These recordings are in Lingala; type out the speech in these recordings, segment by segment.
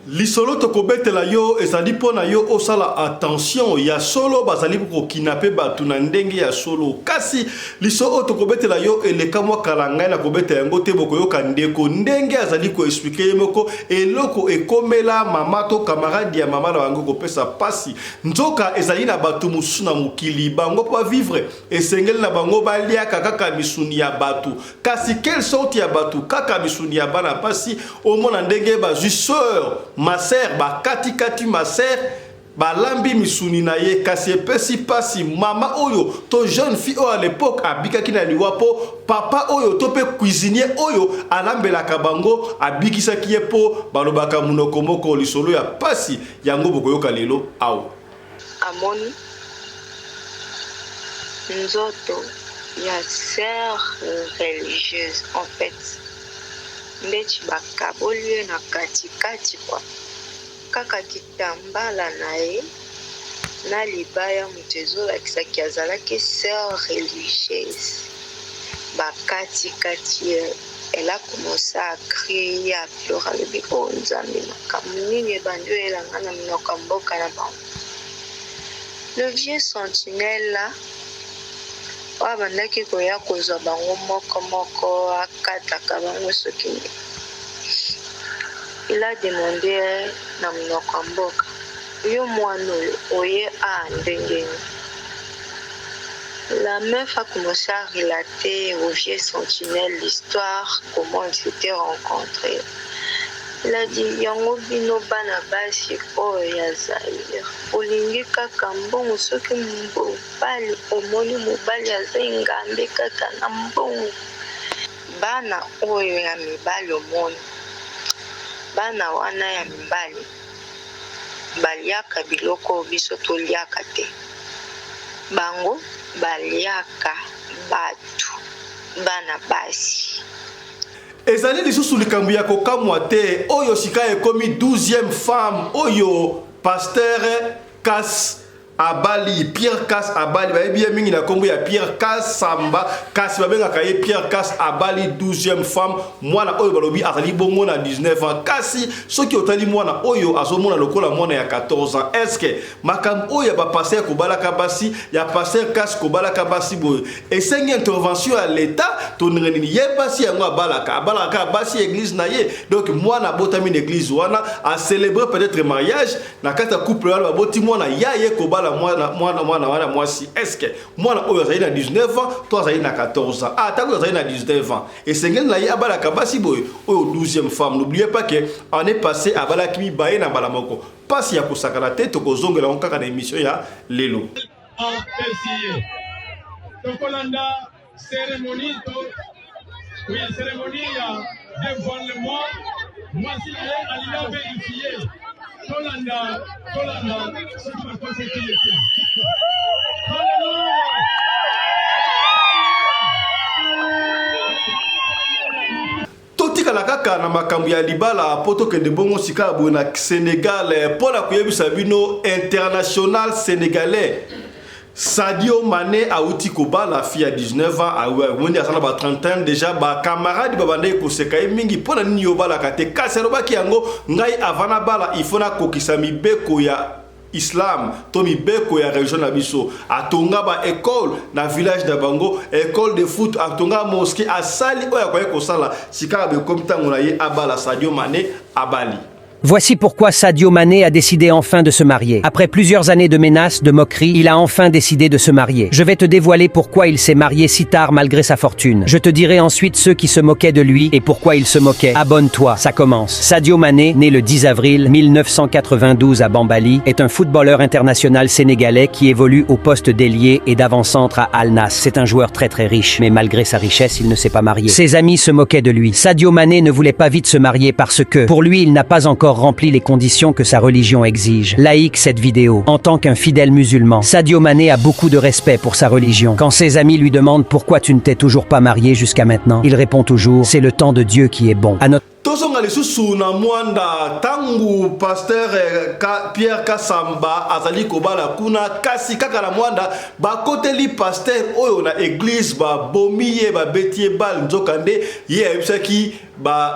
Lisolo tokobetela yo ezali pona yo osala attention ya solo bazali ko kinape batu na ndenge ya solo kasi lisolo tokobetela yo eleka mwa kalanga na kobeta yango te boko yo kandeko ndenge azali ko expliquer moko eloko ekomela mama to camarade ya mama na bango ko pesa pasi nzoka ezali na batu musu na mukili bango pa vivre esengeli na bango balia kaka misuni ya batu kasi quelle sorte ya batu kaka misuni ya bana pasi au mona ndenge ba justeur ma sœur ba kati ma sœur ba lambi misuni na ye kasi pesi pasi mama oyo to jeune fille à l'époque abika kina liwapo papa oyo to pe cuisinier oyo alambela kabango abikisa kiyepo balobaka munoko moko lisolo ya pasi yango boko yoka lelo aw amoni nzoto ya sœur religieuse en fait ndeti bakaboli na katikati kwa kaka kitambala na ye na libaya mutezo lakisaki azalaki sœur religieuse bakatikati elle a commencé à crier à pleurer le biko nzambe makamuni ebandi elanga na minoko mboka na bango. Le vieux sentinelle là abandaki koya kozwa bango moko akataka bango soki il a demandé na minoko ya mboka yo mwana oye ndenge. La meuf a commencé à relater au vieux sentinelle l'histoire, comment ils s'étaient rencontrés. Il a dit yango bino bana basi oyo ya Zaire olingi kaka mbongo soki mobali omoni mobali aza ngambe kaka na mbongo bana oyo ya mibali omoni bana wana ya mibali baliaka biloko biso toliaka te bango baliaka batu bana basi. ezali lisusu likambo ya kokamwa te oyo sika ekomi 12e femme oyo pasteur Kas Abali Pierre Kas Abali bayebi mingi na kombo ya Pierre Kas Samba kasi babengaka ye Pierre Kas Abali 12e femme mwana oyo balobi azali bongo na 19 ans kasi soki otali mwana oyo azomona lokola mwana ya 14 ans est-ce que makambo oyo ba passer ko balaka basi ya passer Kas ko balaka basi boy esengi intervention à l'état tonengeni ye basi yango abalaka basi église na ye donc mwana botami l'église wana a célébrer peut-être mariage na kata couple wana boti mwana ya ye ko bala mwana mwasi est-ce que mwana oyo azali na 19 ans toi azali na 14 ans tango azali na 19 ans et sengeli na ye abalaka basi boy oyo 12e femme n'oubliez pas que on est passé à balaki mibaye na balamoko pasi ya kosakana te tokozongela on kaka na émission ya lelo tokolanda cérémonie ya dévoilement mwasi ye alina vérifier Tolanda, ce qui va passer qui était. Totika la kaka na makambo ya libala poto ke de bongo sika na Sénégal pour la kuyebisa bino international sénégalais Sadio Mané a outi koba la fille à 19 ans a wende asana ba 30 ans déjà ba camarade babande ko sekaye mingi pona nini yo bala kate kasero ba kiango ngai avana bala ifona kokisa mibeko ya Islam to mibeko ya religion na biso atonga ba école na village da bango école de foot atonga mosquée asali oya ko sala sika be komitango na ye abala Sadio Mané abali. Voici pourquoi Sadio Mané a décidé enfin de se marier. Après plusieurs années de menaces, de moqueries, il a enfin décidé de se marier. Je vais te dévoiler pourquoi il s'est marié si tard malgré sa fortune. Je te dirai ensuite ceux qui se moquaient de lui et pourquoi il se moquait. Abonne-toi, ça commence. Sadio Mané, né le 10 avril 1992 à Bambali, est un footballeur international sénégalais qui évolue au poste d'ailier et d'avant-centre à Al Nassr. C'est un joueur très très riche, mais malgré sa richesse, il ne s'est pas marié. Ses amis se moquaient de lui. Sadio Mané ne voulait pas vite se marier parce que, pour lui, il n'a pas encore remplit les conditions que sa religion exige. Like cette vidéo. En tant qu'un fidèle musulman, Sadio Mané a beaucoup de respect pour sa religion. Quand ses amis lui demandent pourquoi tu ne t'es toujours pas marié jusqu'à maintenant, il répond toujours, c'est le temps de Dieu qui est bon. À notre tozonga lisusu na mwanda tangu pasteur Pierre Kasamba azali kobala kuna kasi kaka na mwanda bakoteli pasteur oyo na église ba bomiye ba betie bal nzokande ye ayebisaki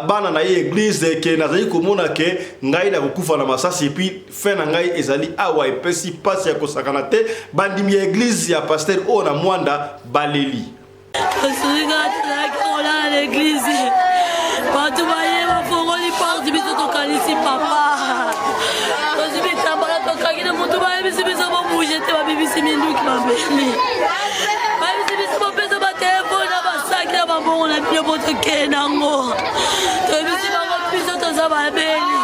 bana na ye église ke nazali komona ke ngai na kokufa na masasi puis fin na ngai ezali awa epesi pasi ya kosakana te bandimi ya église ya pasteur oyo na mwanda baleli l'église. Quand tu voyais ma fourgon, il part du biseau ton calici, papa. Quand tu mets ta balle, ton cagine, mon tout va, mais c'est bizarre, mon bouge, t'es ma bibi, c'est Mindou qui m'a béni. Ma bibi, c'est bizarre, mon pèse, ma téléphone, ma sac, ma bon, on a plus de votre kénango. Tu as vu si ma puissance, ton ça va béni.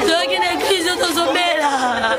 Tu as vu l'église, ton sommet-là.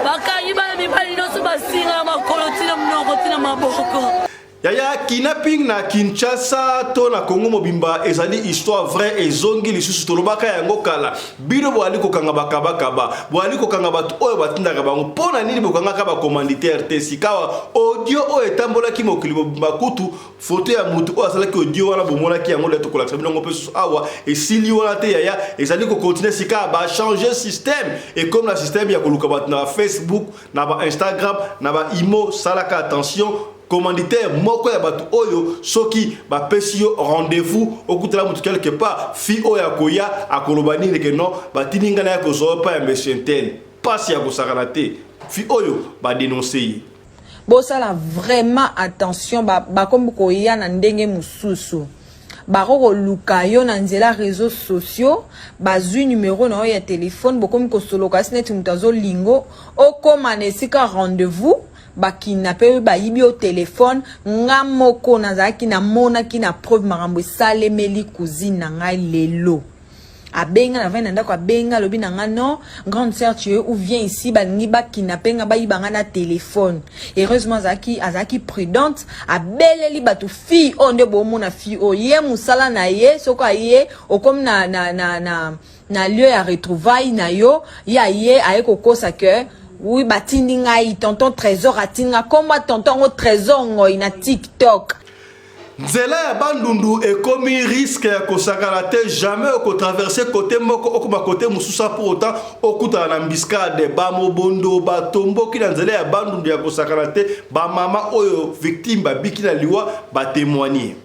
Ma caille, ma mi palino, sur ma signe, ma colotine, mon rotine, ma boko. Yaya kidnapping na Kinshasa to na Congo mobimba ezali histoire vraie ezongi lisusu tolobaka yango kala bino boali kokanga bakaba boali kokanga batu oyo batindaka bango pona nini bokanga ka ba commanditaire te sikawa audio oyo etambola ki mokili bakutu photo ya mutu oyo asalaki audio wana bomona ki yango leto kolakisa bino ngope awa esili wana te yaya ezali ko continuer sikawa ba changer système et comme la système ya koluka batu na Facebook na ba Instagram na ba imo salaka attention commanditaire moko ya batu oyo soki ba pesi yo rendez-vous okutela mutu quelque part fi oya koya akolobani ndeke non batininga na ya kozo pa ya monsieur tel passe ya kosakana te fi oyo ba dénoncer bosala vraiment attention ba comme koya na ndenge mususu baroko luka yo na nzela réseaux sociaux bazui numéro na ya téléphone bokomi ko soloka sinet mutazo lingo okoma nesika rendez-vous bakinape ba yibi au téléphone ngamoko nazaki na mona ki na preuve marambo sale meli cousine na ngai lelo abenga na vena ndako abenga lobi na ngano grande sœur tu es ou viens ici ba ni ba kinape nga ba yibanga na téléphone heureusement azaki prudente abeleli batu fi onde bo mona fi o ye musala na ye soko aye okom na lieu ya retrouvailles na yo ya ye aye kokosa que oui, batindi ngai tonton trésor atinga komba tonton au trésor ngoi na TikTok. Nzela ya bandundu ekomi risque ya kosakana te jamais oko traverser côté moko okoma côté mususa pour autant okuta na mbiscade ba mobondo ba tomboki na nzela ya bandundu ya kosakana te ba mama oyo victime ba biki na liwa ba témoigner.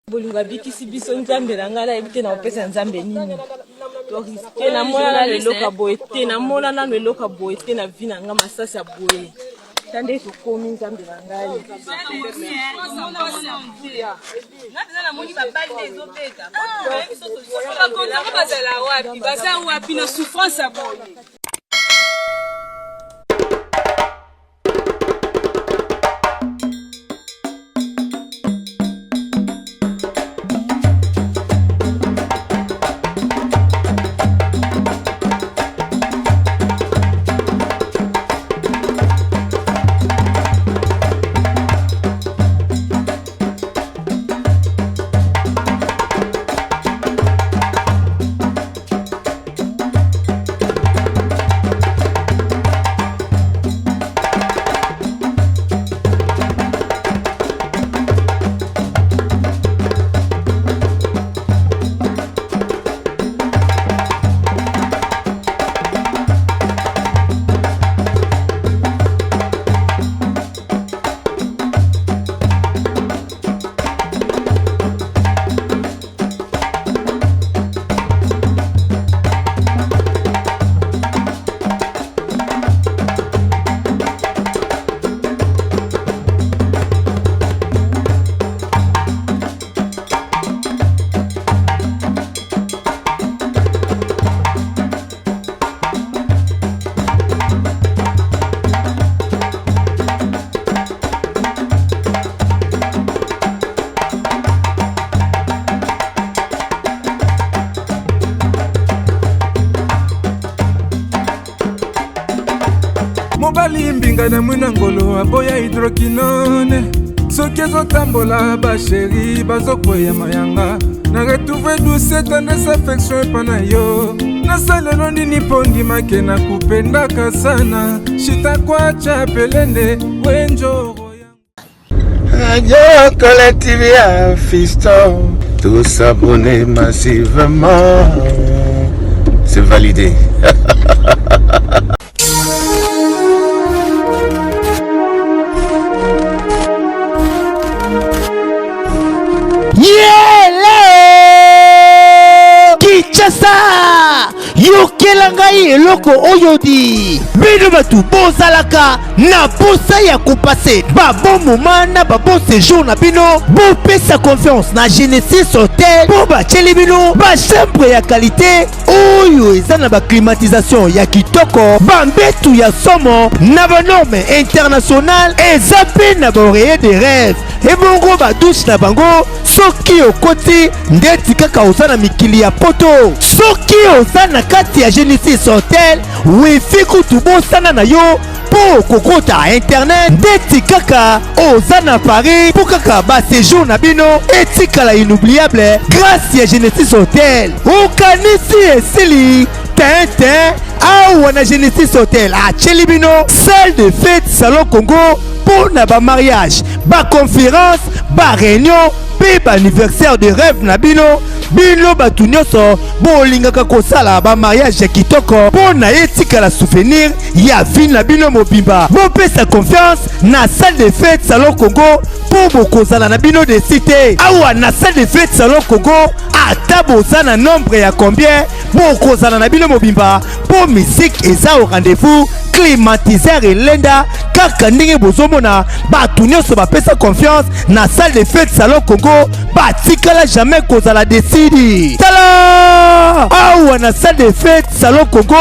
Bolunga biki si biso nzambe na ngala ebite na opesa nzambe nini. Te na mona na leloka boete na mona na leloka boete na vina nga masasi ya boye tande kokomi nzambe na ngai na moni babali ezobeta ko bazala wapi baza wapi na souffrance ya boye. mobali mbinga na mwina ngolo aboya hydroquinone soki ezotambola basheri bazokwea mayanga na retrouve douce tendresse affection epa na yo nasalelo nini mpo ndimake na kupendaka sana shitakwacha pelende wenjoro Radio Collective ya Fisto tous s'abonner massivement. C'est validé. Kinshasa yokela ngai eloko oyo di bino batu bozalaka na posa ya kopase babon moma na babon séjour na bino bopesa confiance na Genesis Hotel po batieli bino bachambre ya qualité oyo eza na baclimatisation ya kitoko bambetu ya somo na banorme international eza mpe na baoreiller de rêve ebongo badouche na bango soki okoti ndeti kaka oza na mikili ya poto soki oza na kati ya Genesis Hotel wifi kutu bosana na yo po kokota internet ndeti kaka oza na Paris po kaka baséjour na bino etikala inoubliable grâce ya Genesis Hotel okanisi esili tintin awa na Genesis Hotel atieli bino salle de fête salon Congo pour na ba mariage ba conférence ba réunion pe ba anniversaire de rêve na bino batu nyonso bolingaka kosala ba mariage ya kitoko po na etikala souvenir ya vie na bino mobimba bopesa confiance na salle de fête salon Congo po bokozala na bino de cité awa na salle de fête salon Congo ata boza na nombre ya combien bokozala na bino mobimba po musique eza au rendez-vous climatiseur elenda kaka ndenge bozomona batu nyonso bapesa confiance na salle de fête salon Congo batikala jamais kozala desidi tala awa na salle de fête salon Congo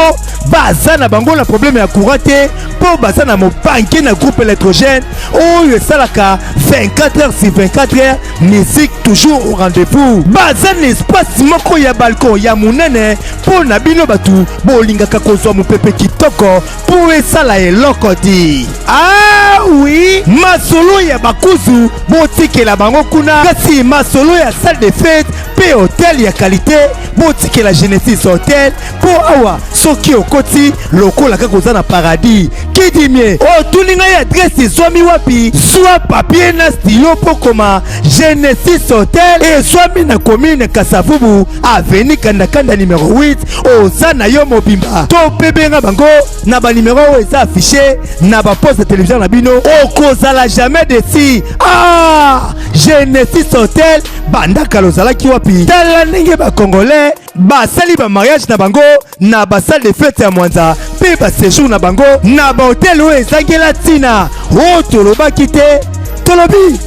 baza na bango na problème ya courant te po baza na mopanke na groupe électrogène oyo esalaka 24 heures sur 24 heures musique toujours au rendez-vous baza na espace moko ya balcon ya munene po na bino batu bolingaka kozwa mopepe kitoko po esala eloko di ah oui masolo ya bakuzu botikela bango kuna kasi masolo ya salle de fête pe hotel ya qualité botikela Genesis Hotel po awa soki okoti lokola kaka oza na paradis kidimie otuninga ya adresse ezwami wapi zwa papier na stylo po koma Genesis Hotel ezwami na commune Kasavubu avenue Kandakanda numéro 8 oza na yo mobimba to pebenga bango na ba numéro oyo eza affiché na ba poste de télévision na bino okozala jamais desi ah Genesis Hotel bandaka lozalaki wapi tala ndenge ba congolais basali ba mariage na bango na ba salle de fête ya Mwanza pe ba séjour na bango na ba hotel oyo ezangela tina o tolobaki te tolobi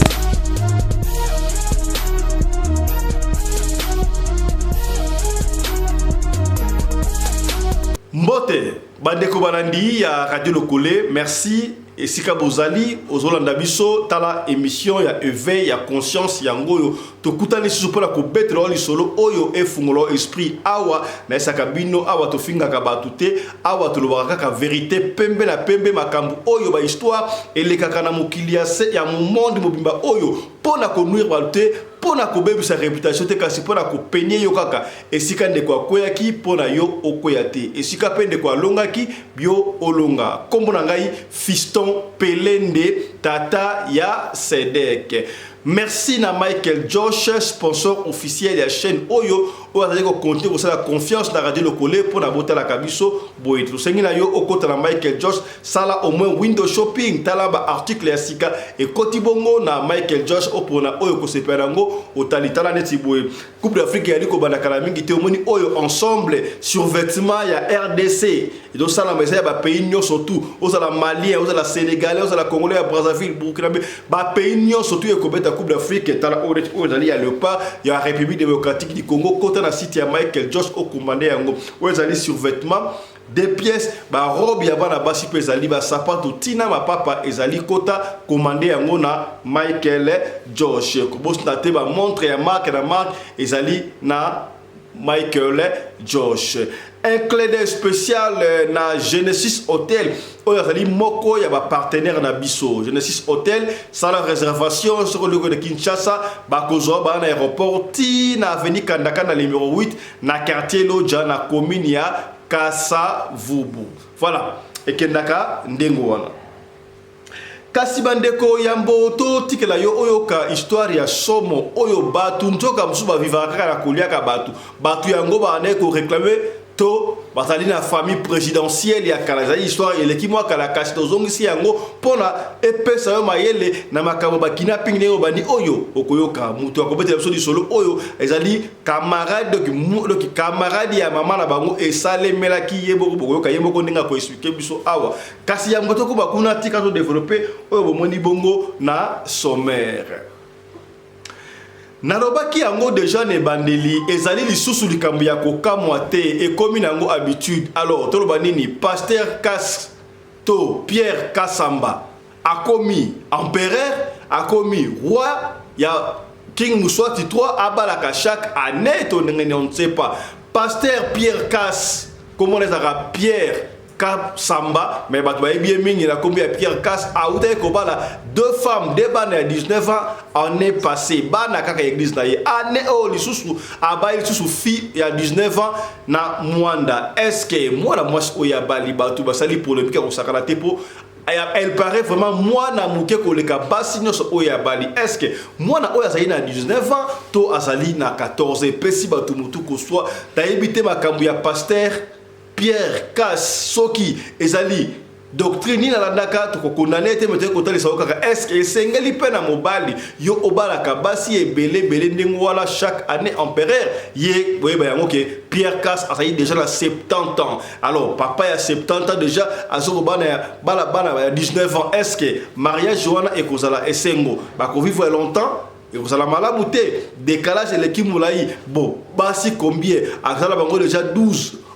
Mbote bandeko banandi ya Radio Lokole, merci. Et sika bozali ozolanda biso tala émission ya éveil ya conscience yango yo tokutani susu pona ko betro lisolo oyo efungolo esprit awa na esaka bino awa tofingaka batu te awa tolobaka ka vérité pembe na pembe makambu oyo ba histoire elekaka na mokili ya monde mobimba oyo pona ko nuire balte pona ko bebisa réputation te kasi pona ko peigner yo kaka esika ndeko akoyaki pona yo okoya te esika pende ko alongaki bio olonga kombo na ngai fiston Pelende tata ya Sedek. Merci na Michael Josh, sponsor officiel de la chaîne Oyo. On a compté pour la confiance dans la Radio Lokole pour la beauté la kabiso boy. Tout sengi na yo okota na Michael Josh sala au moins window shopping talaba article ya sika et kotibongo na Michael Josh opona oyo ko seperango otalitala neti boy. Coupe d'Afrique ya liko bana kala mingi te omoni oyo ensemble sur vêtements ya RDC. Et donc ça la mesa ya ba pays nyo surtout aux la malien, aux la sénégalais, aux la congolais à Brazzaville, Burkina Faso, ba pays nyo surtout e ko beta Coupe d'Afrique tala il y a le pas il y a République démocratique du Congo côté na site ya Michael Josh au commandé yango ozali sur vêtements des pièces ba robe ya bana basi pe ezali ba sapato tina ma papa ezali kota commandé yango na Michael Josh ko bos na te ba montre ya marque ezali na Michael Josh. Un clé d'œil spécial na Genesis Hotel. Oyazali moko ya ba partenaire na biso. Genesis Hotel, ça la réservation sur le lieu de Kinshasa, ba kozo ba na aéroport ti na avenue Kandakanda numéro 8 na quartier Lodja na commune ya Kasavubu. Voilà. Et Kendaka ndengo wana. kasi bandeko yambo to tikela yo oyo ka histoire ya somo oyo batu ntoka musu ba vivaka kaka na kolia ka batu yango ba ane ko réclamer to batali na famille présidentielle ya kala za histoire eleki mwa kala kasi tozongisi yango pona epesa yo mayele na makambo ba kidnapping ne obandi oyo okoyoka mutu akobetela biso lisolo oyo ezali camarade ya mama na bango esalemelaki ye boko bokoyoka ye moko ndenge akoexplike biso awa kasi yango tokoba kuna tika to développer oyo bomoni bongo na sommaire. Narobaki yango déjà ne bandeli ezali lisusu likambo ya kokamwa te ekomi nango habitude. Alors toloba nini pasteur Kasto Pierre Kasamba akomi empereur akomi roi ya King Muswati 3 abalaka chaque année to ndenge on ne sait pas pasteur Pierre Kas comment les arabes Pierre Samba, mais Batouaï bien mingi la combien Pierre Casse a outé kobala deux femmes de bana à 19 ans en est passé bana kaka église na ye année oh li susu aba li susu fille il y a 19 ans na Mwanda est-ce que moi la moi oya bali batu basali polémique au sakala tepo elle paraît vraiment moi na muke koleka basi nyoso oya bali est-ce que moi na oya zali na 19 ans to azali na 14 pesi batu mutu ko soit taibité makambu ya pasteur Pierre Casse soki ezali doctrine na landaka to condamner te mete ko tali saoka est-ce que sengeli pena mobali yo obalaka basi ebele ndingo wala chaque année empereur ye boyeba yango ke Pierre Casse a déjà la 70 ans alors papa ya 70 ans déjà azoko bana ya 19 ans est-ce que mariage wana ekozala esengo ba ko vivre longtemps et vous allez malamu te décalage l'équipe moulaï bon basi combien azala bango déjà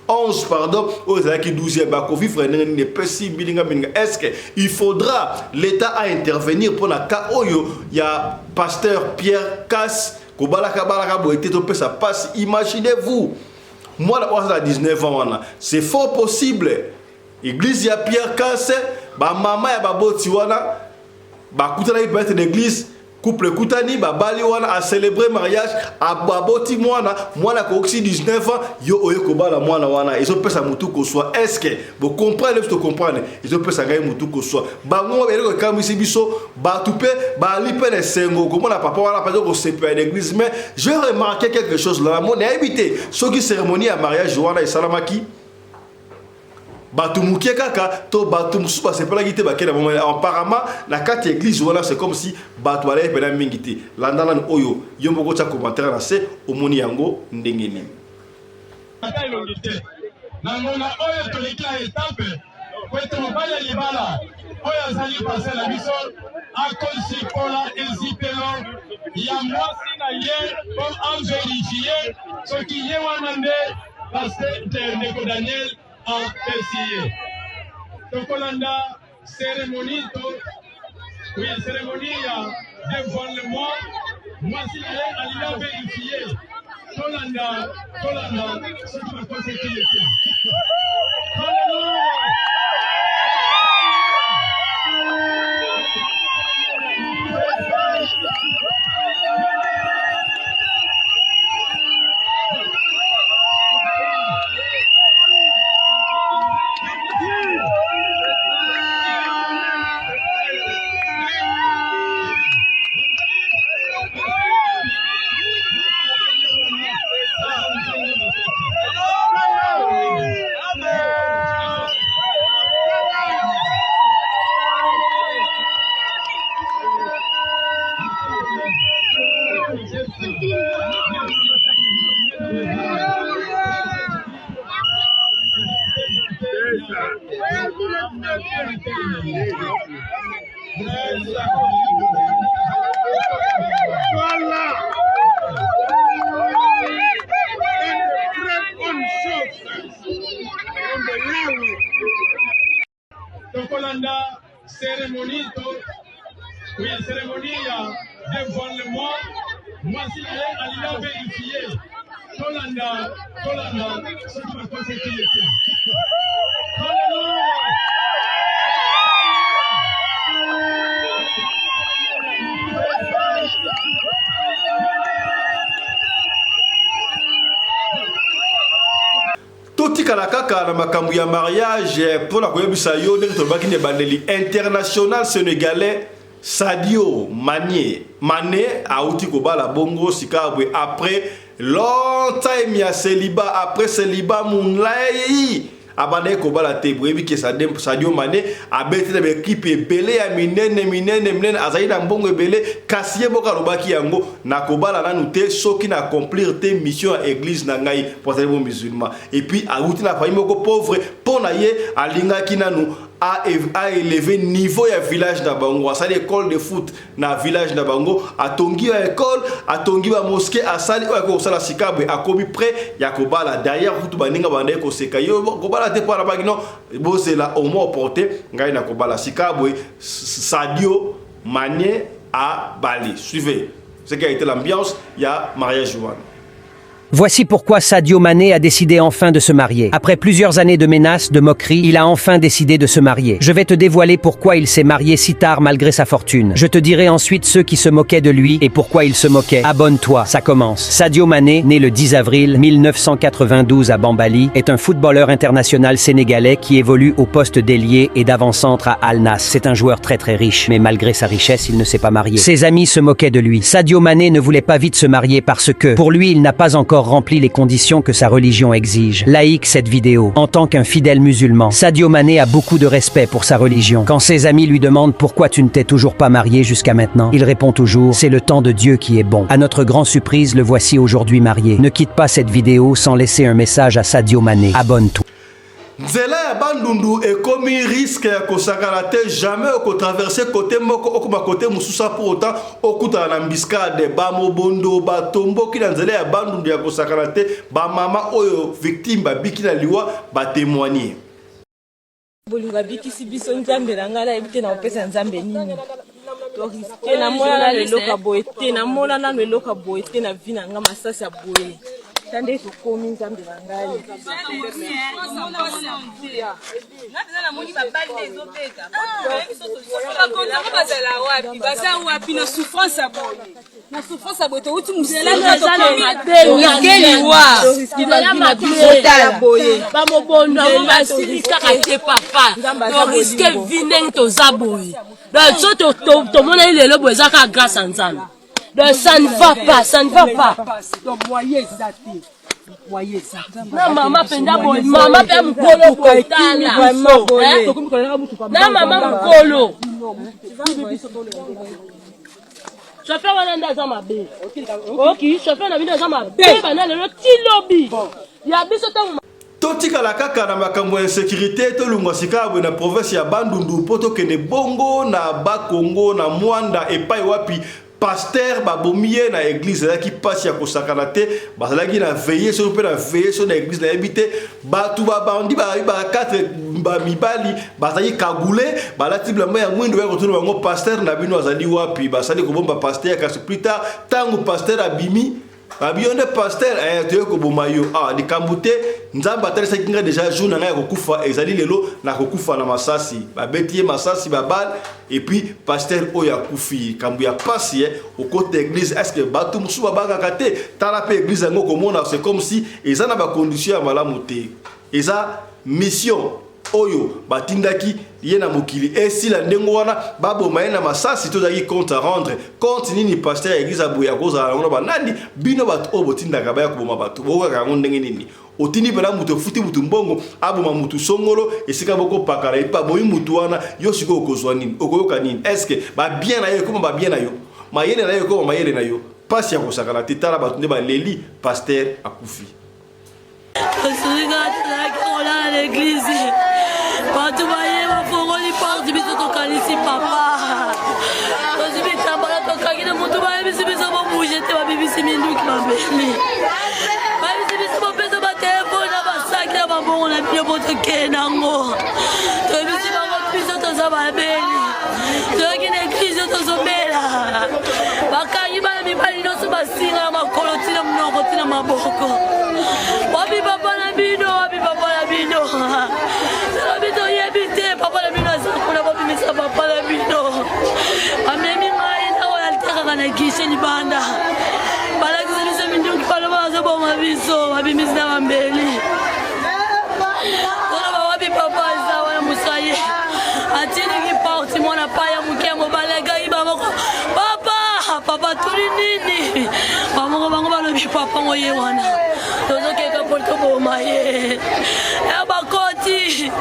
11 pardon, aux qui 12e bakofi frère ne peut si bilinga bilinga est-ce que il faudra l'état à intervenir pour la cas oyo ya pasteur Pierre Casse ko balaka boité to ça passe imaginez-vous moi à 19 ans c'est fort possible église ya Pierre Casse ba mama ya baboti wana ba kutana ibete d'église couple kutani babali wana a célébrer mariage a baboti mwana ko 19 ans yo oyo ko bala mwana wana ils ont pesa mutu ko soit est-ce que vous comprenez vous comprenez ils ont pesa ngai mutu ko soit bango ba ko kamisi biso ba tupe ba lipe ne sengo comme na papa wana pas ko sepa l'église mais j'ai remarqué quelque chose là mon habité ce qui cérémonie à mariage wana et salamaki Batumukie kaka to batumusu ba sepela gite ba kena moment apparemment la carte église voilà c'est comme si batwale pena mingiti landana oyo yombo ko cha commentaire na se omoni yango ndengeni nangona oyo toleka étape kwete mobala libala oyo azali passer la biso akosi kola ezipelo ya mwasi na ye pour en vérifier ce qui est wana nde pasteur Ndeko Daniel en Persier. Tokolanda cérémonie oui cérémonie ya dévoilement moi si elle a vérifié Tolanda ce qui va passer qui était. Alléluia. Tokolanda cérémonie oui cérémonie ya dévoilement moi si elle a vérifié Tolanda ce qui va passer qui était. Alléluia. Totika la kaka na makambo ya mariage pour la koyebisa yo ndenge tolobaki ne bandeli international sénégalais Sadio Mané auti kobala bongo sikabwe après long time ya célibat après célibat moonlight abandé kobala te brebi ke Sadio Mané abeti na équipe ebele ya minene azali na mbongo ebele kasi ye boka lobaki yango na kobala nanu te soki na accomplir te mission à église na ngai pour les musulmans et puis auti na famille moko pauvre pona ye alingaki nanu a élevé niveau ya village na bango asali école de foot na village na bango atongi ya école atongi ba mosquée asali oyo ko sala sikabwe akobi près ya kobala derrière kutu baninga bande ko seka yo kobala te para bagino bozela au moins porté ngai na kobala sikabwe Sadio Mané à Bali. Suivez ce qui a été l'ambiance ya mariage Joan. Voici pourquoi Sadio Mané a décidé enfin de se marier. Après plusieurs années de menaces, de moqueries, il a enfin décidé de se marier. Je vais te dévoiler pourquoi il s'est marié si tard malgré sa fortune. Je te dirai ensuite ceux qui se moquaient de lui et pourquoi il se moquait. Abonne-toi, ça commence. Sadio Mané, né le 10 avril 1992 à Bambali, est un footballeur international sénégalais qui évolue au poste d'ailier et d'avant-centre à Al Nassr. C'est un joueur très riche, mais malgré sa richesse, il ne s'est pas marié. Ses amis se moquaient de lui. Sadio Mané ne voulait pas vite se marier parce que, pour lui, il n'a pas encore rempli les conditions que sa religion exige. Like cette vidéo. En tant qu'un fidèle musulman, Sadio Mané a beaucoup de respect pour sa religion. Quand ses amis lui demandent pourquoi tu ne t'es toujours pas marié jusqu'à maintenant, il répond toujours, c'est le temps de Dieu qui est bon. À notre grande surprise, le voici aujourd'hui marié. Ne quitte pas cette vidéo sans laisser un message à Sadio Mané. Abonne-toi. Nzela ya bandundu ekomi risque ya kosakana te jamais oko traverser côté moko okoma côté mususa pour autant okuta na mbiscade ba mobondo ba tomboki na nzela ya bandundu ya kosakana te ba mama oyo victime ba biki na liwa ba témoigner bolinga bikisi biso nzambe na ngala ebite na opesa nzambe nini to risque na mona lelo ka boete na mona na lelo ka boete na vina nga masasi ya boye tande ko komi nzambe na ngai ça ne va pas, ça ne va pas. Na mama penda boy, mama pe mkolo kotala. Na mama mkolo. Chauffeur wana ndaza mabe. OK, chauffeur na binda za mabe. Bana le tilobi. Ya biso tangu totika la kaka na makambo ya sécurité to lungwa sikabwe na province ya Bandundu poto kene bongo na Bakongo na Mwanda epai wapi pasteur babomie na église qui passe ya kosakana te bazalaki na veiller sur pe na veiller sur na église na habité batu ba bandi ba 4 ba mibali bazali kagule balati blamba ya mwindo ya kotuna bango pasteur na bino azali wapi basali ko bomba pasteur kasi plus tard tangu pasteur abimi babionde pasteur ayatoye ko bomayo likambute nzamba talisa kinga déjà jour na ko kufa ezali lelo na ko kufa na masasi babetiye masasi babal et puis pasteur oya kufi kambu ya pasi au côté église est-ce que batu musu babanga kate tala pe église ngo komona c'est comme si ezana ba condition ya malamu te eza mission oyo batindaki yena mokili esi la ndengo wana babo maena masasi to zaki compte à rendre compte nini pasteur église aboya koza ngona banandi bino bat obo tindaka baya kuboma batu boka ka ndenge nini otini bela mutu futi mutu mbongo aboma mutu songolo esika boko pakala ipa boyi mutu wana yo siko okozwa nini okoyoka nini est-ce que ba bien na yo comme ba bien na yo mayele na yo comme mayele na yo pasi ya kosakala titala batu nde ba leli pasteur akufi à l'église. Quand tu voyais ma fourreau, il part du biseau de calici, papa. Quand tu mets ta balle, ton cagine, mon tout va aimer, c'est bien ça, mon bouge, j'étais ma bibi, c'est bien nous qui m'a béni. Ma bibi, c'est bien ça, mon père, c'est ma téléphone, ma sac, ma bon, on a bien pour te kenango. Tu as vu, c'est ma puissance, ça m'a béni. Tu as vu, l'église, tu as là. Ma cagine, ma bibi, non, c'est ma signe, ma colotine, mon rotine, ma boko. Wabi papa la bino, wabi papa la bino. La bino yebite, papa la bino zakuna wabi misa papa la bino. Amemi mai na wala teka na kishe ni banda. Bala kizali se mindu kipalo ba zo boma biso, wabi misa mambeli. Tona bawapi papa azawa na musaye. Atini ki parti mwana paya muke mobalega iba moko. Papa turi nini? Bango balobi papa ngoye wana. Tozo keka porto boma ye. Ya bakoti.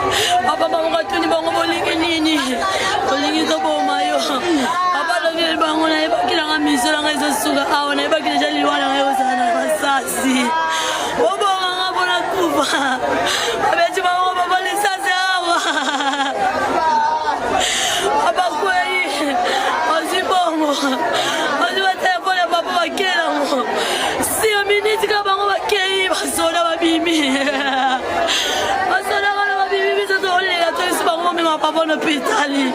Papa bango tuni bango bolingi nini? Bolingi to boma yo. Papa lobi bango na eba kila ngamiso na ngezo suga awa na eba kila jali wana ngayo sana masasi. Bobo nganga bona kufa. Abeji bango baba lisasi awa. Papa kwei. Ozibongo. Ozibongo telefone ya papa bakela mo. Sio miniti ka bango bakei basoda babimi. Basoda kana babimi biso olela to isi bango menga papa no pitali.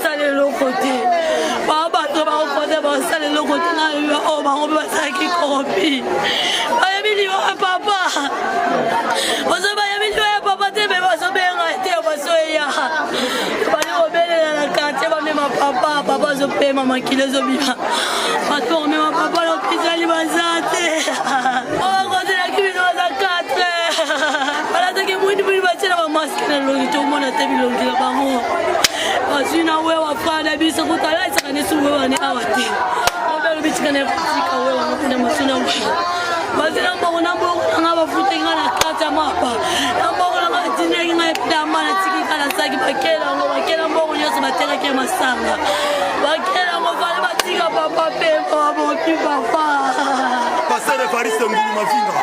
Sale le côté. Papa to ba côté ba sale le côté na yo o bango ba saki kopi. Aya bili wa papa. Ozo ba ya bili wa papa te be baso benga te baso ya. Ba yo bele na kante ba mema papa zo pe mama kilezo biba. Pato mema papa lo pitali bazate. O côté la kibino za 4. Para te ke mwini ba tshela ba maske na lo to mona te bilo ngila bango. Azina wewa fana bisa kutala isa kanisa wewa ni awati. Obelo bitika ne kutika wewa ngapenda masuna wewa. Bazina mbo nambo ngaba futa ngana kata mapa. Nambo ngana tinenge ngapenda mana tiki kana saki bakela ngo bakela mbo nyoso bateka ke masanga. Bakela ngo vale batika papa pepo aboki papa. Pasteur Evariste Ngulu Mavinga.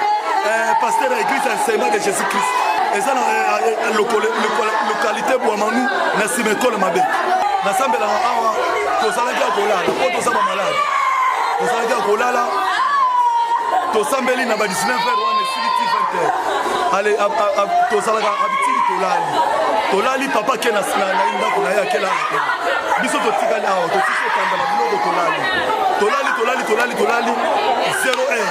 Pasteur de l'église enseignement de Jésus-Christ. Et ça localité Bouamanou na simekole mabe. Na sambela awa tozalaki kolala po tozaba malade. Tozalaki kolala tosambeli na ba 19h wana siliti 20h. Allez tozalaka abitili tolali. Tolali papa ke na inda ko na ya kela. Biso totikali awa tosiso tanda na biloko tolali. Tolali 0h.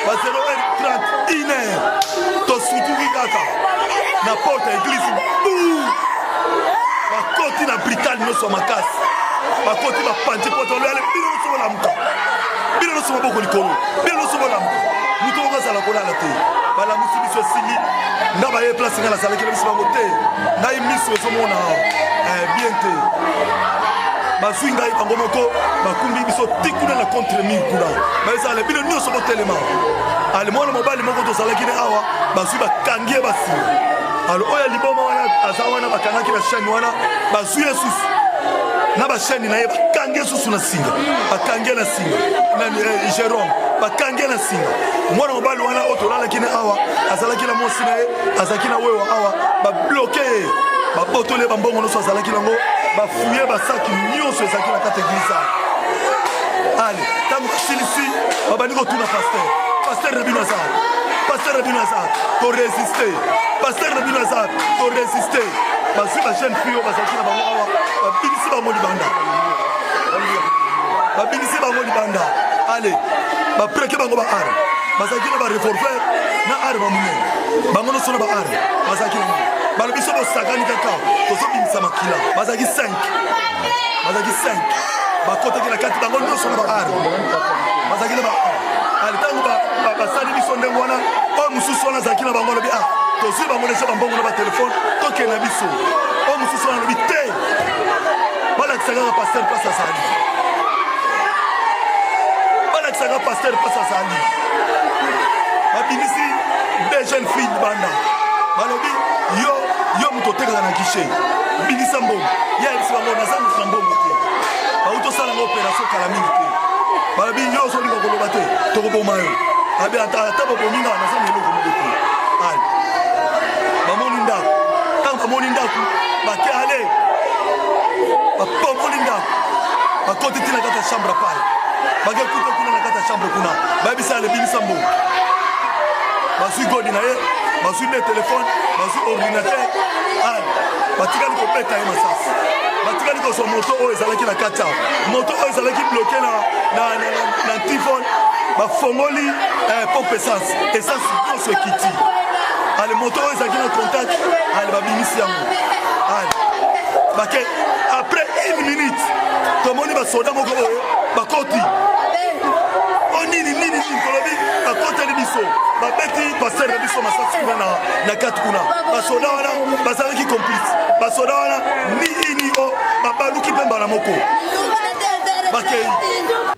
Ba 0h30 1h. Tosutuki kaka. Na porte église bakoti na brital nyonso makasi bakoti bapanti poto lele bino nyonso bolamuka bino nyonso maboko likolo bino nyonso bolamuka mutu moko azala kolala te balamusi biso esili nga baye place nga nazalaki na biso bango te ngai miso ezomona bien te bazwi ngai bango moko bakumbi biso tikuna na contre mur kuna baezala bino nyonso botelema ale mwana mobali moko tozalaki ne awa bazwi bakangi ye basima alors oya liboma wana azawana bakangaki na chaîne wana bazwi yesusu na ba chaîne na ye bakangi yesusu na singa bakangi na singa na Jérôme bakangi na singa mwana mobali wana otolalaki ne awa azalaki na mosi na ye azalaki na wewa awa babloke ye babotole bambongo nyonso azalaki nango bafuye basaki nyonso ezalaki na kati eglise ale ntango basilisi babandi kotuna paster na bino azala Pasteur Rabino Azar, pour résister. Pasteur Rabino Azar, pour résister. Bazui ba jeune fille bazaki na bango awa, babingisi bango libanda. Babingisi bango libanda. Allez, ba preke bango ba arme. Bazaki na ba revolver na arme munene. Bango no sona ba arme. Bazaki na. Balobiso bo sakani kaka. Tozo bingisa makila. Bazaki 5. Bazaki 5. Ba kota ki na kati bango no sona ba arme. Bazaki na ba arme. Alitango basali biso ndenge wana oyo mosusu wana azalaki na bango alobi tozwi bango deja bambongo na batelefone tokende na biso oyo mosusu wana alobi te balakisaka paster mpasi azali balakisaka paster mpasi azali babimisi de jeune fille libanda balobi yo moto otekaka na gishe bingisa mbongo yayebisi bango nazangisa na mbongo te bautosalanga opération kala mingi te balobi yo ozolinga koloba te tokoboma yo abe ata bobominga naza na eloko moko te ale bamoni ndako ntango bamoni ndako bake ale bapomoli ndako bakoti tina kati ya chambre pale bake kuta kuna na kati ya chambre kuna bayebisa ale bimisa mbongo bazwi godi na ye bazwi ne telefone bazwi ordinateur ale batikali kopeta ye masasi batikali kozwa moto oyo ezalaki na kati awa moto oyo ezalaki bloke na tifone bafongoli pompe essence nyonso ekiti ale moto oyo ezalaki na contact ale babimisi yango ale bake après 1 minute tomoni basoda moko oyo bakoti oyo nini kolobi akoteli biso babeti passer na biso masasi kuna na kati kuna basoda wana bazalaki complice basoda wana nini o babaluki mpe mbala moko bakei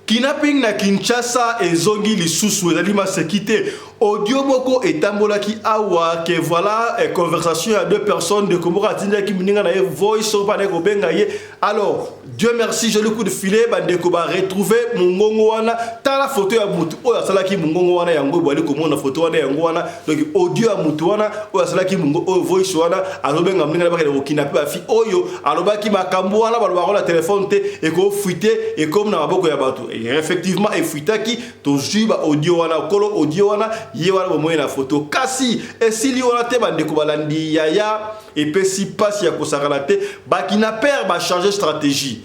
kidnapping na Kinshasa ezongi lisusu ezali masekite audio moko etambolaki awa que voilà conversation à deux personnes de Komora tinda ki mininga na voice so pas ko benga ye. Alors Dieu merci j'ai le coup de filet bande ko ba retrouver mungongo wana ta la photo ya mutu oya salaki mungongo wana yango bwali ko mona photo wana yango wana donc audio ya mutu wana oya salaki mungongo voice wana alobenga mininga ba ko kidnapper ba fi oyo alobaki makambo wana ba la téléphone te et ko fuité et comme na maboko ya bato et effectivement et fuitaki to juba audio wana kolo audio wana ye wana bomoye na photo kasi esili wana te bandeko balandi yaya epesi pasi ya kosakala te bakinaper ba changer stratégie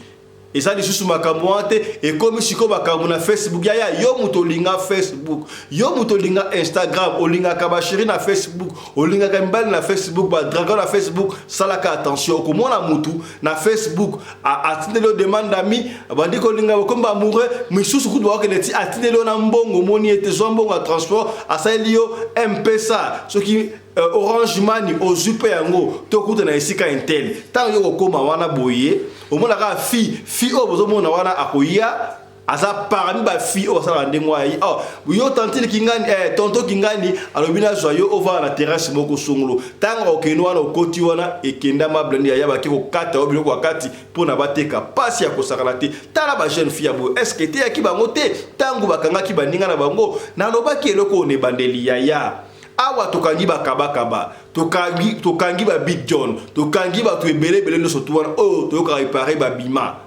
et ça lisusu makambo ante et comme siko makambo na Facebook yaya yo muto linga Facebook yo muto linga Instagram olinga kabashiri na Facebook olinga kambali na Facebook ba dragon na Facebook salaka attention ko mona mutu na Facebook atinelo demande ami bandiko linga ko mba amoureux misusu ku doa keneti atinelo na mbongo moni ete zombongo transport asalio M-Pesa ce qui Orange Money ozupe yango tokuta na esika intel tango yo koma wana boye omona ka fi o bozomona wana akoya aza parmi ba fi o sala ndengwa yi oh yo tantile kingani tonto kingani alobina joyo ova na terrasse moko songolo tango okeno wana okoti wana ekenda mablandi ya ba kiko kata obilo kwa kati pona bateka pasi ya kosakala te tala ba jeune fille abo est-ce que te ya ki bango te tango bakanga ki baninga na bango na lobaki eloko ne bandeli ya awa tokangi ba kaba tokangi ba Big John tokangi ba to ebele no sotuana oh toyoka réparer ba bima.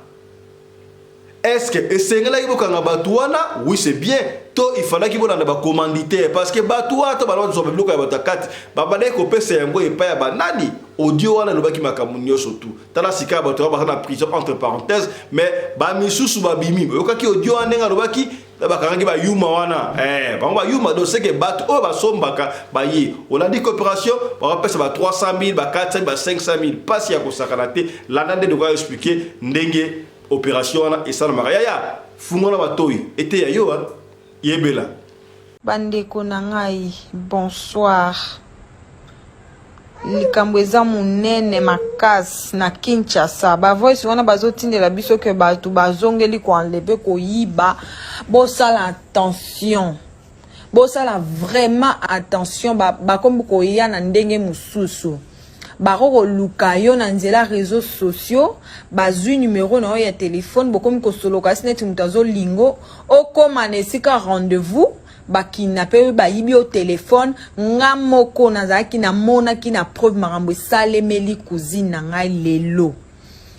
Est-ce que esengela ibokanga batuana oui c'est bien to il fallait qu'il bolanda ba commanditaire parce que batua to balwa zo biloko ya batakati babale ko pesa yango epa ya banani audio wana lobaki makamunyo surtout tala sika batua ba na prison entre parenthèses mais ba misusu ba bimi yokaki audio anenga lobaki bakangi ba yuma wana bango ba yuma do seke bat o ba sombaka ba yi on a dit coopération ba pesa ba 300,000 ba 400,000 ba 500,000 pas ya ko sakana te landande de quoi expliquer ndenge opération et ça na ya fungona batoyi ete ya yo yebela bandeko na ngai bonsoir likambo eza munene makasi na Kinshasa ba voice wana bazotindela biso ke bato bazongeli ko enlever ko yiba bosala attention bosala vraiment attention ba kombo ko ya na ndenge mususu baroko luka yo na nzela réseaux sociaux bazui numéro na ya téléphone bokomi ko soloka sinet mutazo lingo okoma na esika rendez-vous bakinape ba yibi au téléphone ngamoko nazaki na mona ki na preuve marambo salemeli cousine na ngai lelo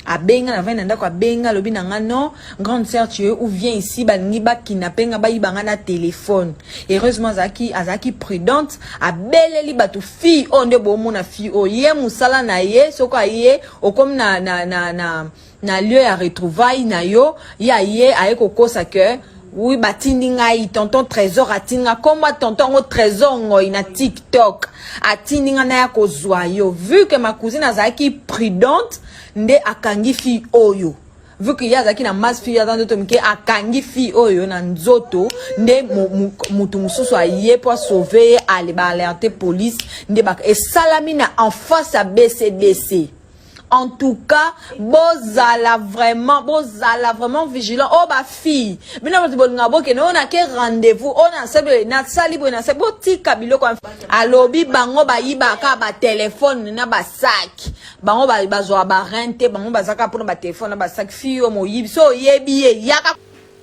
abenga na vena ndako abenga lobi na nga non grande sœur tu es ou viens ici balingi bakinapenga ba yibanga na téléphone heureusement azaki prudente abeleli batu fille onde bomo na fille o ye musala na ye soko ye okom na lieu ya retrouvaille na yo ya ye ayeko kosa que oui batindi ngai tonton trésor atinga comme tonton au trésor ngoi na TikTok atindi nga na ya kozwa yo vu que ma cousine azaki prudente nde akangi fi oyo vu que yazaki na mas fi ya ndoto mike akangi fi oyo na nzoto nde mutu mususu aye po sauver ale ba alerter police nde ba esalami na en face à BCDC. En tout cas, bozala vraiment vigilant. Oh ba fille, bina moti bolinga boke no na ke rendez-vous. On a sebe na salibo na sebo tika biloko alobi bango ba yiba ka ba téléphone na ba sac. Bango ba zo ba rente, bango ba zaka pour ba téléphone na ba sac fille o mo yibi so yebi yaka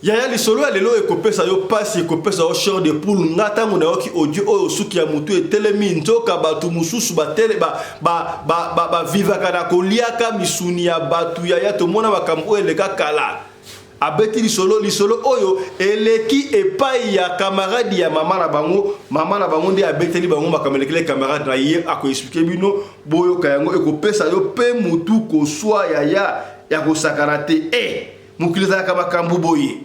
yaya lisolo lelo ekopesa yo pasi ekopesa yo chair de poule ngata ngona yoki audio oyo suki ya mutu etelemi nzoka batu mususu batele ba vivaka na koliaka misuni ya batu yaya to mona makambo eleka kala abeti lisolo oyo eleki epai ya camarade ya mama na bango nde abeteli bango makamelekele camarade na ye ako expliquer bino boyo kayango ekopesa yo pe mutu ko swa yaya ya kosakana te mukiliza kama makambo boye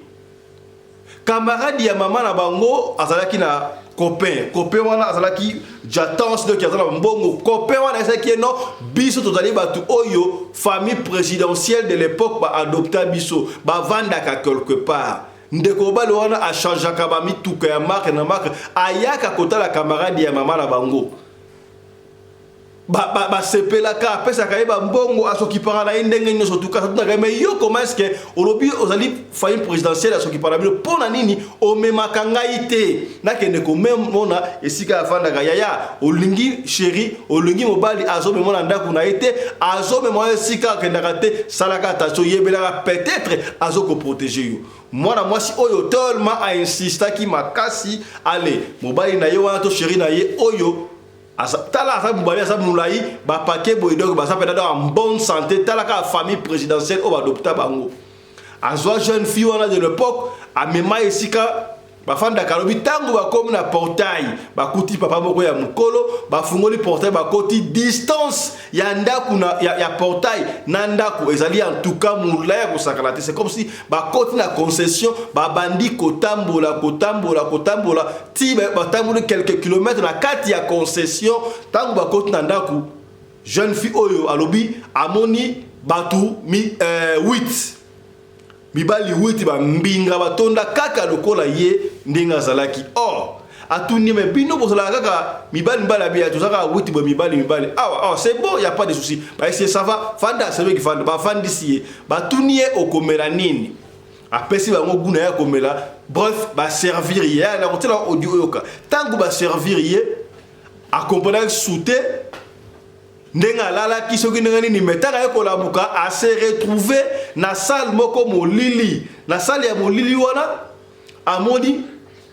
camarade ya mama na bango azalaki na copain wana azalaki jatance de kiazala mbongo copain wana ezaki no biso tozali batu oyo famille présidentielle de l'époque ba adopta biso ba vandaka quelque part ndeko mobali wana achangeaka bamituka ya marke na marke ayaka kotala camarade ya mama na bango basepelaka apesaka ye bambongo asokipaka na ye ndenge nyonso tukatunaka mais yo comment est ce que olobi ozali famille présidentielle asokipaka na bino mpo na nini omemaka ngai te nakende komemona esika afandaka yaya olingi chéri olingi mobali azomemona ndako na ye te azomema esika akendaka te salaka attention yebelaka peut-être azokoprotege yo mwana mwasi oyo tellement ainsistaki makasi ale mobali na ye wana to chéri na ye oyo tala asa mobali asa mulai bapake boye donc baza peut-être en bonne santé tala ka famille présidentielle o badopta bango azwa jeune fille wana de l'époque amema esika bafanda kalobi tango bakomi na portail bakuti papa moko ya mukolo bafungoli portail bakoti distance ya ndaku na ya portail na ndaku ezali en tout cas mulaya kosakana te c'est comme si bakoti na concession babandi kotambola ti batamboli quelques kilomètres na kati ya concession tango bakoti na ndaku jeune fille oyo alobi amoni batu 8 mibali 8 bambinga batonda kaka lokola ye ndinga zalaki atuni me bino bozala kaka mibali abia tozaka 8 bo mibali c'est bon y a pas de souci ba essayer ça va fanda c'est qui fanda ba fandisi batuni okomela nini apesi bango guna ya komela bref ba servir ye na kotela audio yoka tangu ba servir ye accompagner souté ndenga lala kisoki ndenga nini metaka ekola buka a se retrouver na salle moko molili na salle ya molili wana amoni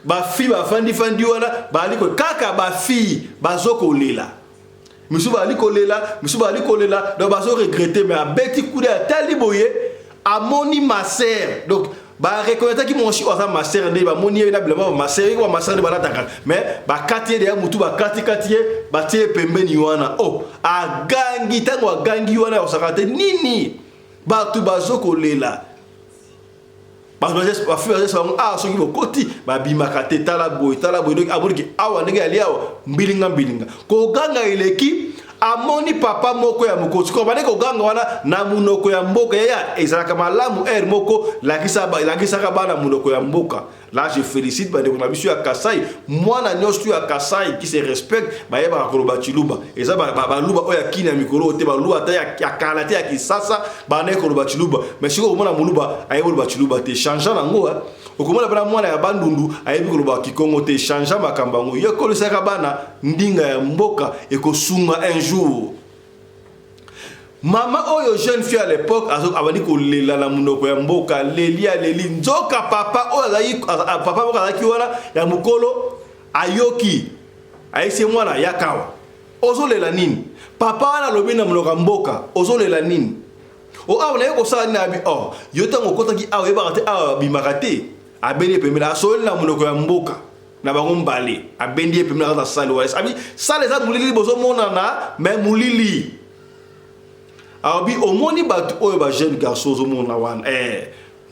ba fi ba fandi wana bali ko kaka ba fi bazoko lela misu bali ko lela donc bazo regretter mais abeti kuda tali boye amoni ma sœur donc ba reconnaître ki mon chi oza ma sœur ndé ba moni na bilema ma sœur ko ma sœur ba lataka mais ba katie de mutu ba katie ba tie pembeni wana agangi tango agangi wana osakate nini batu bazoko lela ba faire ça soki bokoti ba bimaka te tala boy donc aboniki awa ndenge ali awa mbilinga ko ganga eleki amoni papa moko ya mokoti ko bane ko ganga wana na munoko ya mboka ya ezalaka malamu moko lakisaka bana munoko ya mboka. Là je félicite bande ko na biso ya Kasai mwana nyonso ya Kasai qui se respecte ba yeba ko loba chiluba eza ba luba oya kina mikolo te ba luba ta ya kalate ya kisasa ba ne ko loba chiluba mais siko mona muluba ayebo loba chiluba te changer nango okomona bana mwana ya bandundu ayebi ko loba kikongo te changer makamba ngo yeko lesaka bana ndinga ya mboka ekosunga un jour. Maman oyo jeune fille à l'époque abandi ko lela na munoko ya mboka leli nzoka papa oyo azaki papa moko azaki wana ya mukolo ayoki aisi mwana yakawa ozolela nini papa wana lobi na munoko ya mboka ozolela nini awa na yoko sala na bi yo tango kotaki awa yeba te awa bimakate abeni pemela asoli na munoko ya mboka na bango mbale abendi pemela za sale wa abi sale za mulili bozo mona na mais mulili abi omoni batu oyo ba jeune garçon zo mona wana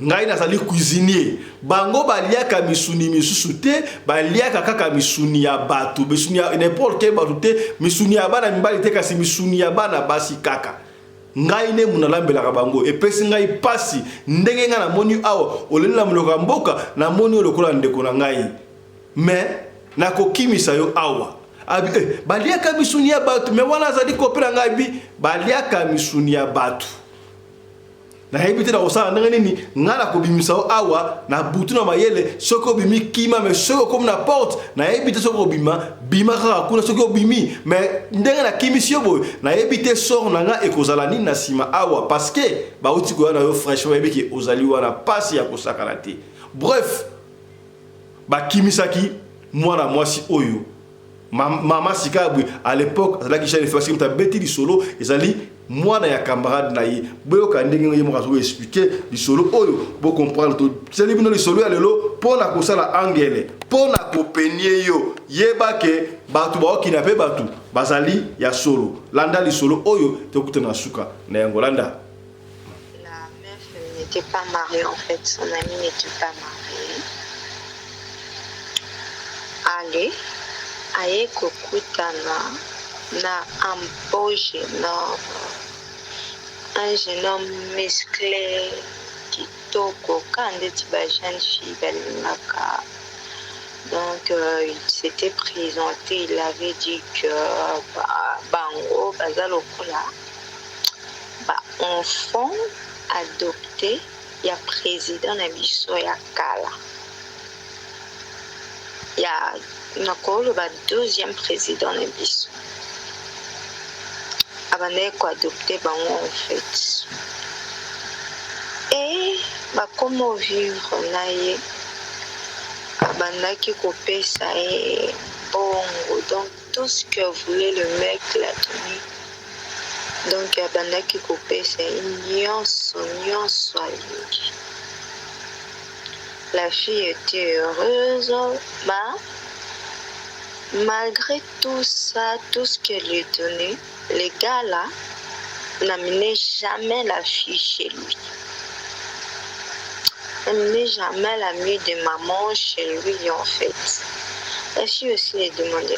ngai na sali cuisinier bango baliaka misuni misusu te baliaka kaka misuni ya batu misuni ya n'importe quel batu te misuni ya bana mibali te kasi misuni ya bana basi kaka ngai ne munalambelaka bango epesi ngai pasi ndenge nga na moni awa olela muloko mboka na moni olokola ndeko na ngai mais nakokimisa yo awa baliaka misuni ya batu mais wana azali kopela ngai bi baliaka misuni ya batu na hebite na osala ndenge nini ngala kobimisa awa na butu na mayele soko bimi kima mais soko comme na porte na hebite soko bima kaka kuna soko bimi mais ndenge na kimisio boy na hebite sort na nga ekozala nini na sima awa parce que ba uti ko na yo fraîchement ebiki ozali wana pasi ya kosakana te bref ba kimisaki mwana mwasi oyo Mama Sikabwi à l'époque la qui chef facile ta beti di solo ezali mwana ya camarade na ye boyo ka ndenge ngé mo ka expliquer di solo oyo bo comprendre tout c'est libino di solo ya lelo pona ko sala angele pona ko penie yo yeba ke batu ba okinape batu bazali ya solo landa di solo oyo te kutana suka na yango landa. La meuf n'était pas mariée en fait, son ami n'était pas marié. Allez aye kokutana na un beau jeune homme musclé, kitoko quand ba jeune fille balimaka. Donc il s'était présenté, il avait dit que bango bazalokola enfant adopté ya président na biso ya kala. Ya nakolo ba deuxième président na biso. Abandé ko adopté bango en fait. Et comment vivre na ye abandaki kopesa ye bongo. Donc tout ce que voulait le mec l'a donné. Donc abandaki kopesa ye nyonso alingi. La fille était heureuse, malgré tout ça, tout ce qu'elle lui donnait, les gars là n'amenaient jamais la fille chez lui. N'amenaient jamais l'amie de maman chez lui en fait. La fille aussi lui demandait,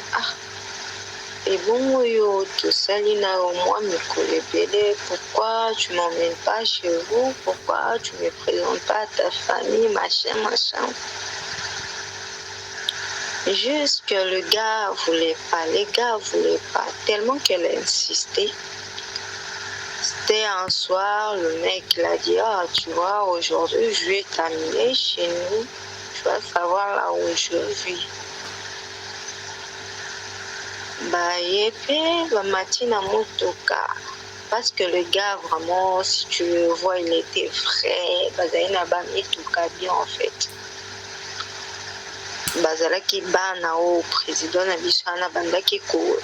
et bon, tout ça, Lina, au moins, pourquoi tu ne m'emmènes pas chez vous? Pourquoi tu ne me présentes pas à ta famille, machin. Juste que le gars voulait pas, les gars voulaient pas, tellement qu'elle insistait. C'était un soir, le mec l'a dit, tu vois, aujourd'hui, je vais t'amener chez nous, tu vas savoir là où je vis. Matina motoka parce que le gars vraiment, si tu le vois, il était frais. Bazaina ba mitoka bien en fait. Bazala ki bana au président na biso na bandaki ko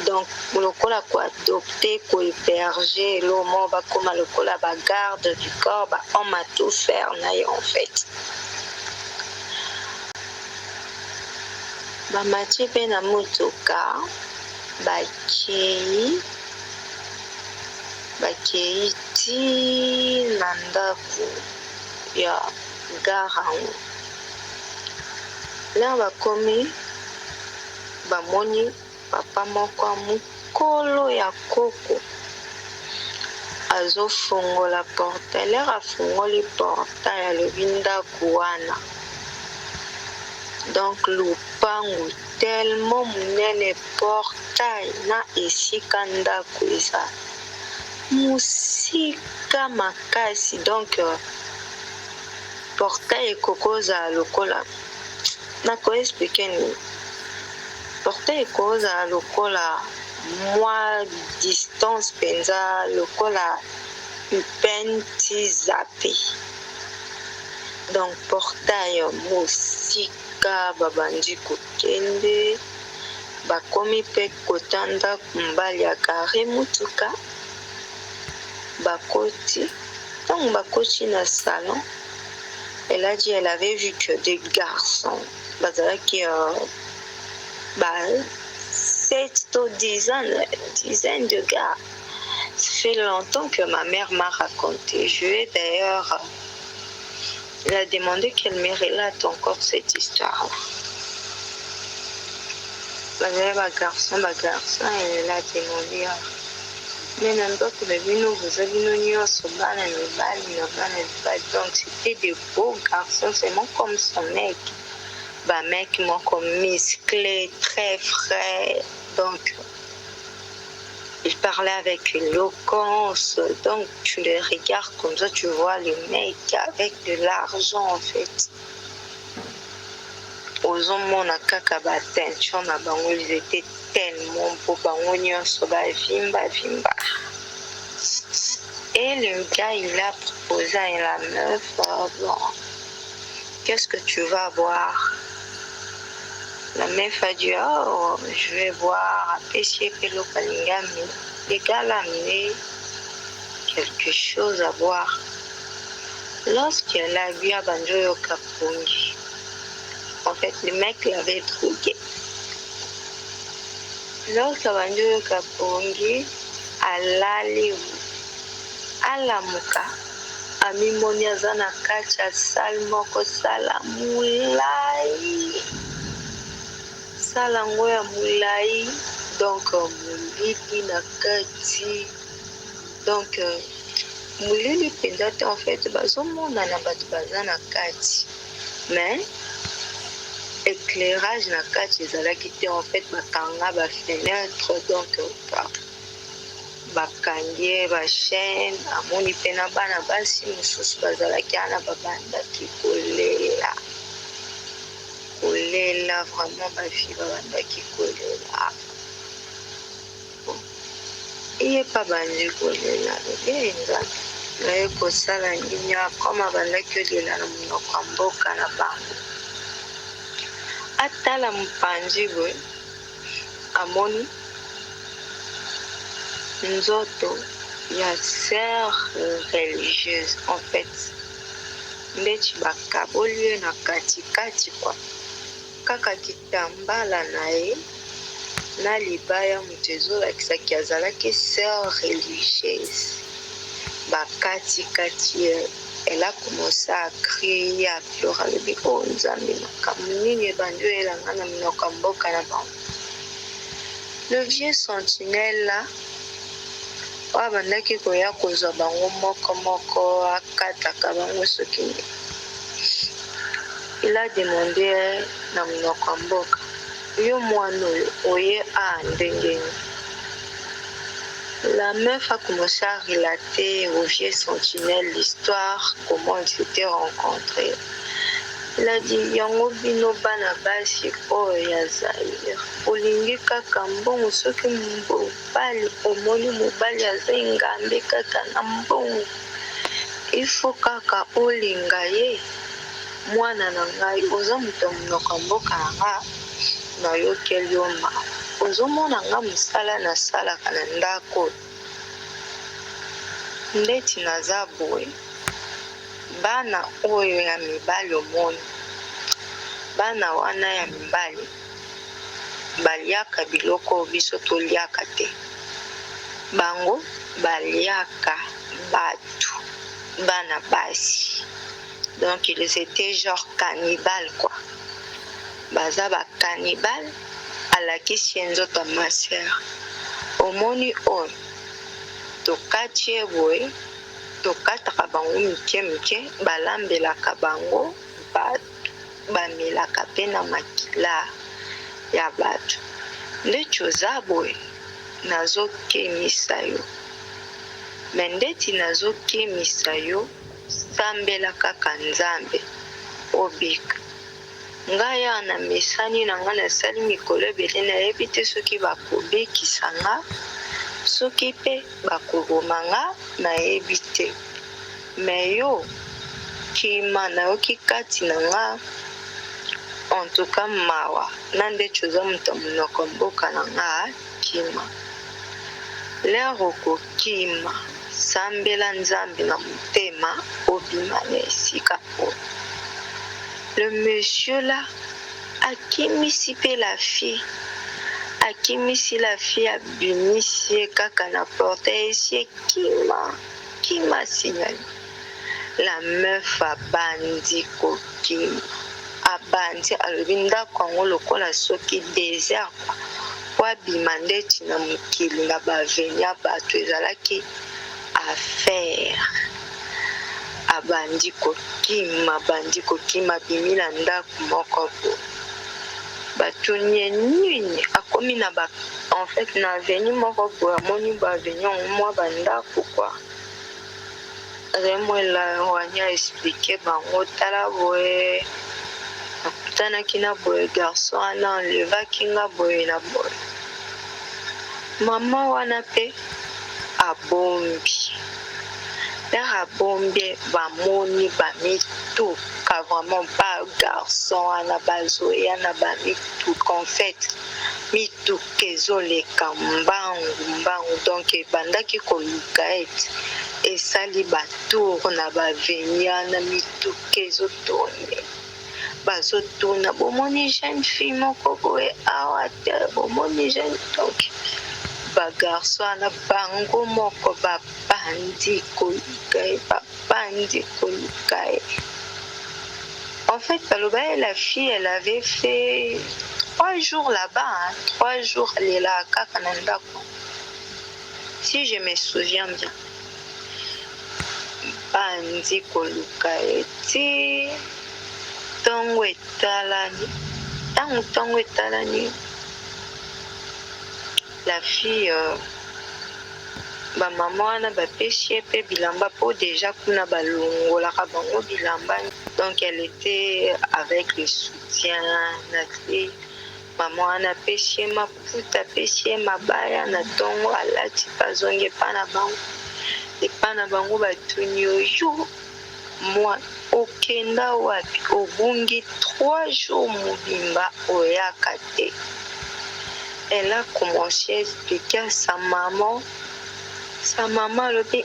donc lokola ko adopter ko héberger l'homme ba comme lokola ba garde du corps ba on m'a tout faire na en fait. Bamati pe na motoka bakei ti na ndako ya gare. Là bakomi bamoni papa moko mokolo ya koko azofungola portail. Lera afungoli portail alobi ndako wana. Donc lupangu tellement munene portail na esika ndako eza musika makasi. Donc portail ekokoza lokola nako expliquer ni portail ekokoza lokola moi distance penza lokola penti zapi. Donc portail musika babandi kokende bakomi pe kotanda kumbali ya kare mutuka bakoti. Donc bakoti na salon, elle a dit elle avait vu que des garçons bazala qui 7 ou 10 ans, dizaines de gars. Ça fait longtemps que ma mère m'a raconté. Je lui ai d'ailleurs elle a demandé qu'elle me relate encore cette histoire. Ma garçon, elle a demandé. Mais n'importe vous avez donc c'était des beaux garçons, c'est moi comme son mec. Mec, moi comme musclé, très frais. Donc il parlait avec éloquence, donc tu les regardes comme ça, tu vois les mecs avec de l'argent en fait. Aux hommes, on a kaka teinture na bango, ils étaient tellement beaux, bango nyonso ba vimba. Et le gars, il a proposé à la meuf, bon, qu'est-ce que tu vas voir? La meuf a dit, oh, je vais voir, apprécier Pelo Palingami. Les gars l'ont amené quelque chose à boire. Lorsqu'elle a vu à Banjoyo Kapungi, en fait, le mec l'avait drogué. Lorsqu'à Banjoyo Kapungi, alamuka, amimonia zana kacha salmoko salamulai. Salango ya mulai, donc muliki na kati. Donc molili mpenza te en fait bazomonana bato baza na kati mais éclairage na kati ezalaki te en fait bakanga bafenêtre donc bakangi bachaîne amoni mpe na bana basi mosusu bazalaki wana babandaki kolela vraiment bafille babandaki kolela iye pa bandi kolela lobe nzambe naye kosala nini akoma bandaki olela na monoko ya mboka na bango atala mopanzi boye amoni nzoto ya sœur religieuse en fait ndeti bakaboli ye na katikati kwa kaka kitambala na ye na libaya moto ezolakisaki azalaki sœur religieuse bakatikati ye. Elle a commencé à crier, à pleurer. Elle dit, oh, Nzambe, le vieux sentinelle là, il a demandé na mnoko mboka yo mwana oye a ndenge. La meuf a commencé à relater au vieux sentinelle l'histoire, comment ils s'étaient rencontrés. Il a dit, yango bino bana basi oyo ya Zaire. Olingi kaka mbongo soki mobali omoni mobali aza ngambe kaka na mbongo. Il faut kaka olinga ye. Mwana na ngai oza moto monoko mboka na nga nayokeli yo mawa. Ozomona nga mosala nasalaka na ndako ndeti naza boye bana oyo ya mibali omoni bana wana ya mibali baliaka biloko biso toliaka te bango baliaka batu bana basi donc ils étaient genre cannibales quoi baza ba cannibales alakisi nzoto ma sœur omoni oyo tokati ye boye tokataka bango mike balambelaka bango bamelaka mpe na makila ya bato ndeti oza boye nazokemisa yo me ndeti nazokemisa yo sambela kaka Nzambe obika ngai ana mesani na nga nasali mikolo ebele nayebi te soki bakobekisa nga soki mpe bakoboma nga nayebi te me yo kima nayoki kati na nga en tout cas mawa na ndeti oza moto monoko mboka na nga kima lero okokima sambela Nzambe na motema obima na esika oyo. Le monsieur là a kimisi pe la fille. A kimisi la fille a bimisi kaka na porte ici kima signal. La meuf a bandi kokima. A bandi alobinda kwango lokola soki désert kwa bimandeti na mukili na bavenya bato ezalaki affaire. Abandi kokima bimi na ndako moko bo bato nyenini akomi na ba en fait na aveni moko bo amoni ba aveni mwa bandako kwa vraiment la wanya expliquer bango tala boye akutanaki na boye garçon ana enlevaki nga boye na boye mama wana pe abombi Père abombé bamoni bamituka vraiment ba garçon ana bazoya na bamituka en fait mituka ezoleka mbangu donc ebandaki koluka ete esali batour na bavenia na mituka ezotone bazotuna bomoni jeune fille moko boye awa te bomoni jeune donc bagarso na bango moko babandi koluka. En fait, la fille, elle avait fait 3 jours là-bas, 3 jours elle est là à Kananda. Si je me souviens bien. bandi koluka eti ntongo etalani la fille bamama wana bapesi ye mpe bilamba mpo déjà kuna balongolaka bango bilamba, donc elle était avec le soutien na te mama wana apesi ye maputa apesi ye mabaya na ntongo alati bazongi epa na bango batuni oyo mwa okenda wapi obungi 3 jours mobimba oyaka te. Elle a commencé à expliquer à sa maman alobi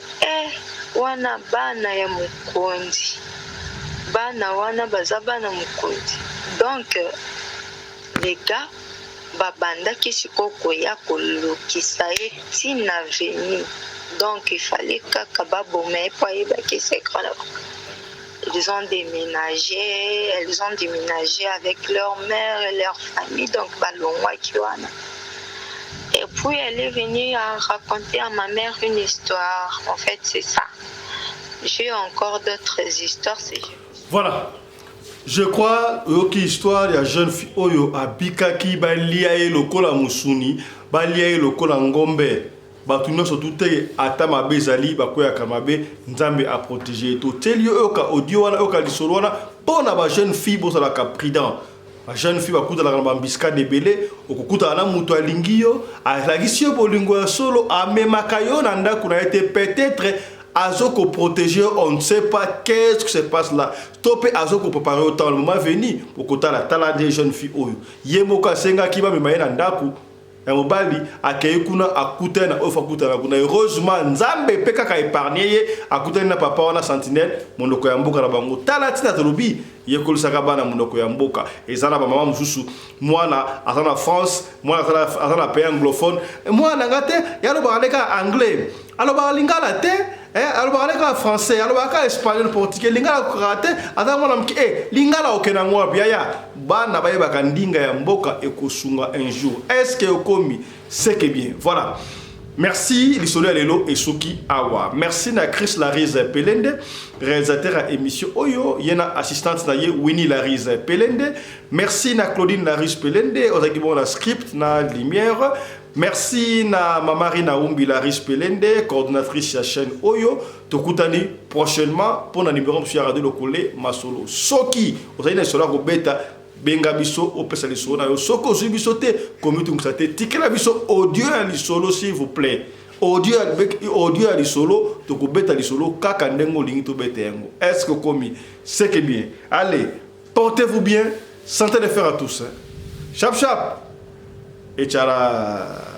wana bana ya mokonzi, bana wana baza bana mokonzi. Donc les gars babandaki sikoyo koya kolokisa ye ntina veni, donc il fallait kaka baboma ye po ayebaki sekra na bango. Elles ont déménagé avec leur mère et leur famille, donc balongwaki wana. Et puis elle est venue à raconter à ma mère une histoire. En fait, c'est ça. J'ai encore d'autres histoires. Voilà. Je crois que l'histoire de la jeune fille Oyo Abikaki balia e lokola musuni, balia e lokola ngombe. Batuno surtout ata mabe zali bakoya kamabe nzambe a protéger to telio oka audio wana oka lisolo wana pona ba jeune fille bozala ka prudent. La jeune fille va couper la bambisca de belé, au kukuta na muto alingio, a la gisio bolingo solo, a memakayo nanda kuna été peut-être azoko protégé, on ne sait pas qu'est-ce qui se passe là. Topé azoko préparer au temps le moment venu, pour kota la tala des jeunes filles oyo. Yemoka senga kiba memaye nandaku. Mobali akeye kuna akute na ofa kuta na kuna heureusement nzambe peka ka épargner akute na papa wana sentinelle mondoko ya mboka na bango tala tina tolobi yekolo saka bana mondoko ya mboka ezana ba mama mususu mwana azana France mwana azana pays anglophone mwana ngate yalo baleka anglais alo balingala te alo baleka français alo baleka espagnol portugais lingala kurate azana mwana mki lingala okena ngwa biaya bana baye bakandinga ya mboka ekosunga un jour. Est-ce que okomi c'est que bien. Voilà. Merci Lisolo Lelo et Soki Awa. Merci na Chris Larize Pelende, réalisateur à émission Oyo, yena assistante na ye Winnie Larize Pelende. Merci na Claudine Larize Pelende, ozakibon na script na lumière. Merci na Mamarina Umbi Larize Pelende, coordinatrice de la chaîne Oyo. Tokutani prochainement pour na numéro de Radio Lokole Masolo. Soki, ozakina sola robeta benga biso opesa lisolo na yo soko zu biso te komitu ngusate tikela biso audio ya lisolo s'il vous plaît audio ya lisolo to ko beta lisolo kaka ndengo lingi to beta yango. Est-ce que komi c'est que bien. Allez, portez-vous bien, santé de fer à tous. Chap chap et tchara.